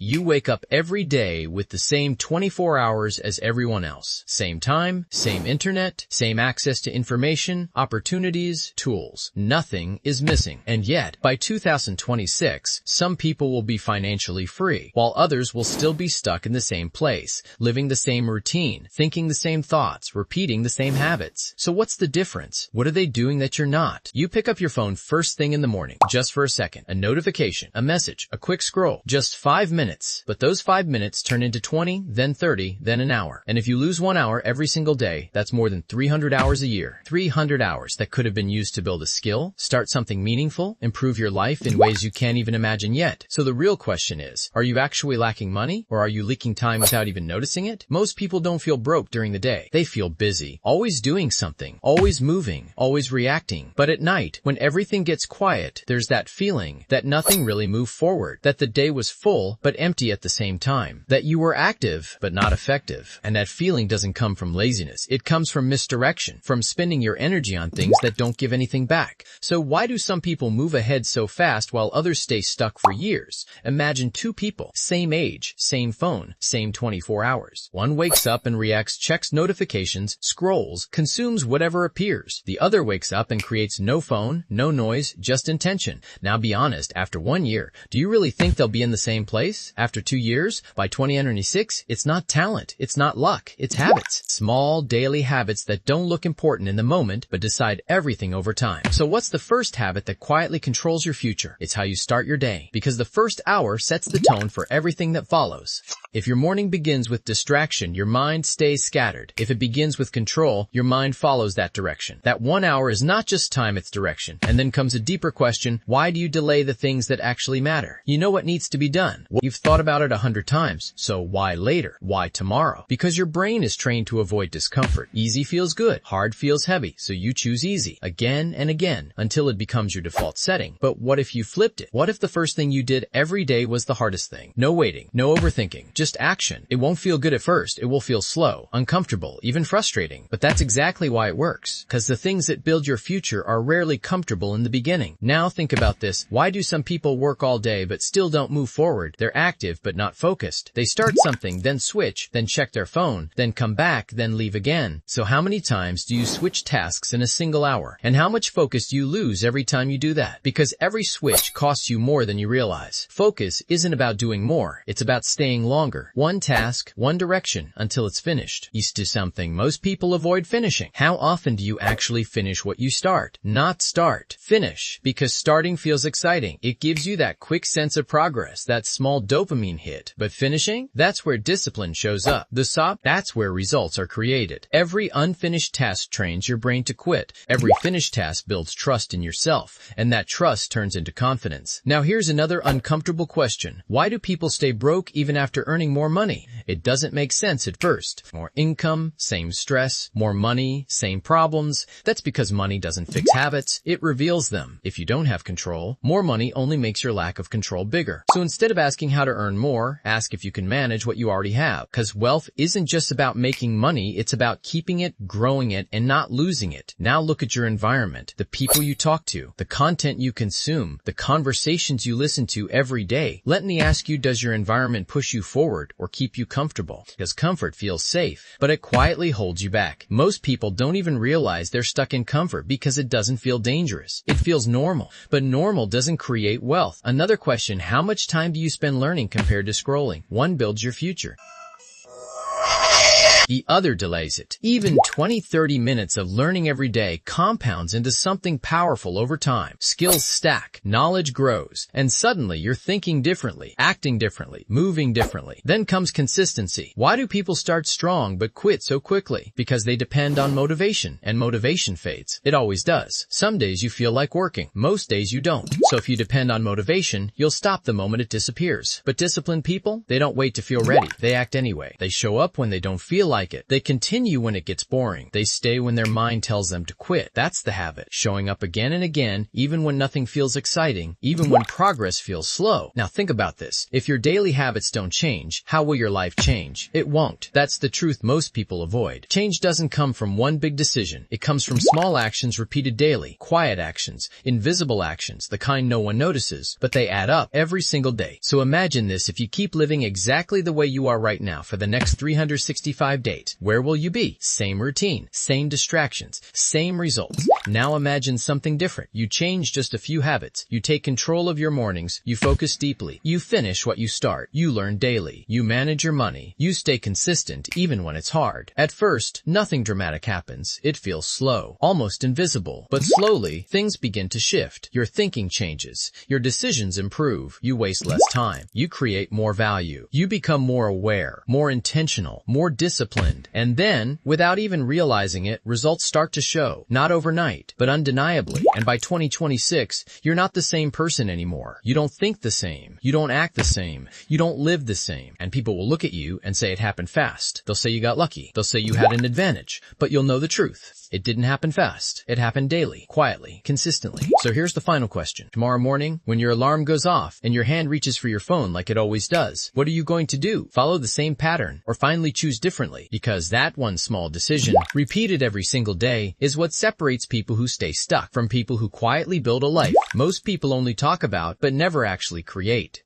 You wake up every day with the same 24 hours as everyone else. Same time, same internet, same access to information, opportunities, tools. Nothing is missing. And yet, by 2026, some people will be financially free, while others will still be stuck in the same place, living the same routine, thinking the same thoughts, repeating the same habits. So what's the difference? What are they doing that you're not? You pick up your phone first thing in the morning, just for a second. A notification, a message, a quick scroll. Just 5 minutes. But those 5 minutes turn into 20, then 30, then an hour. And if you lose 1 hour every single day, that's more than 300 hours a year. 300 hours that could have been used to build a skill, start something meaningful, improve your life in ways you can't even imagine yet. So the real question is, are you actually lacking money, or are you leaking time without even noticing it? Most people don't feel broke during the day. They feel busy, always doing something, always moving, always reacting. But at night, when everything gets quiet, there's that feeling that nothing really moved forward, that the day was full but empty at the same time, that you were active but not effective. And that feeling doesn't come from laziness. It comes from misdirection, from spending your energy on things that don't give anything back. So why do some people move ahead so fast while others stay stuck for years? Imagine two people, same age, same phone, same 24 hours. One wakes up and reacts, checks notifications, scrolls, consumes whatever appears. The other wakes up and creates no phone, no noise, just intention. Now be honest, after 1 year, do you really think they'll be in the same place? After 2 years, by 2026, it's not talent, it's not luck, it's habits. Small, daily habits that don't look important in the moment, but decide everything over time. So what's the first habit that quietly controls your future? It's how you start your day, because the first hour sets the tone for everything that follows. If your morning begins with distraction, your mind stays scattered. If it begins with control, your mind follows that direction. That 1 hour is not just time, it's direction. And then comes a deeper question: why do you delay the things that actually matter? You know what needs to be done. You've thought about it 100 times. So why later? Why tomorrow? Because your brain is trained to avoid discomfort. Easy feels good. Hard feels heavy. So you choose easy again and again until it becomes your default setting. But what if you flipped it? What if the first thing you did every day was the hardest thing? No waiting, no overthinking, just action. It won't feel good at first. It will feel slow, uncomfortable, even frustrating. But that's exactly why it works. Because the things that build your future are rarely comfortable in the beginning. Now think about this. Why do some people work all day but still don't move forward? They're active but not focused. They start something, then switch, then check their phone, then come back, then leave again. So how many times do you switch tasks in a single hour? And how much focus do you lose every time you do that? Because every switch costs you more than you realize. Focus isn't about doing more. It's about staying longer. One task, one direction, until it's finished. Is to something most people avoid finishing. How often do you actually finish what you start? Not start. Finish. Because starting feels exciting. It gives you that quick sense of progress, that small dopamine hit. But finishing? That's where discipline shows up. The SOP? That's where results are created. Every unfinished task trains your brain to quit. Every finished task builds trust in yourself. And that trust turns into confidence. Now here's another uncomfortable question. Why do people stay broke even after earning more money? It doesn't make sense at first. More income, same stress. More money, same problems. That's because money doesn't fix habits, it reveals them. If you don't have control, more money only makes your lack of control bigger. So instead of asking how to earn more, ask if you can manage what you already have. Because wealth isn't just about making money, it's about keeping it, growing it, and not losing it. Now look at your environment, the people you talk to, the content you consume, the conversations you listen to every day. Let me ask you, does your environment push you forward or keep you comfortable? Because comfort feels safe, but it quietly holds you back. Most people don't even realize they're stuck in comfort because it doesn't feel dangerous. It feels normal, but normal doesn't create wealth. Another question: how much time do you spend learning compared to scrolling? One builds your future. The other delays it. Even 20-30 minutes of learning every day compounds into something powerful over time. Skills stack, knowledge grows, and suddenly you're thinking differently, acting differently, moving differently. Then comes consistency. Why do people start strong but quit so quickly? Because they depend on motivation, and motivation fades. It always does. Some days you feel like working, most days you don't. So if you depend on motivation, you'll stop the moment it disappears. But disciplined people, they don't wait to feel ready. They act anyway. They show up when they don't feel like like it. They continue when it gets boring. They stay when their mind tells them to quit. That's the habit. Showing up again and again, even when nothing feels exciting, even when progress feels slow. Now think about this. If your daily habits don't change, how will your life change? It won't. That's the truth most people avoid. Change doesn't come from one big decision. It comes from small actions repeated daily, quiet actions, invisible actions, the kind no one notices, but they add up every single day. So imagine this: if you keep living exactly the way you are right now for the next 365 days, where will you be? Same routine, same distractions, same results. Now imagine something different. You change just a few habits. You take control of your mornings. You focus deeply. You finish what you start. You learn daily. You manage your money. You stay consistent even when it's hard. At first, nothing dramatic happens. It feels slow, almost invisible. But slowly, things begin to shift. Your thinking changes. Your decisions improve. You waste less time. You create more value. You become more aware, more intentional, more disciplined. And then, without even realizing it, results start to show. Not overnight, but undeniably. And by 2026, you're not the same person anymore. You don't think the same. You don't act the same. You don't live the same. And people will look at you and say it happened fast. They'll say you got lucky. They'll say you had an advantage. But you'll know the truth. It didn't happen fast. It happened daily, quietly, consistently. So here's the final question. Tomorrow morning, when your alarm goes off and your hand reaches for your phone like it always does, what are you going to do? Follow the same pattern or finally choose differently? Because that one small decision, repeated every single day, is what separates people who stay stuck from people who quietly build a life most people only talk about but never actually create.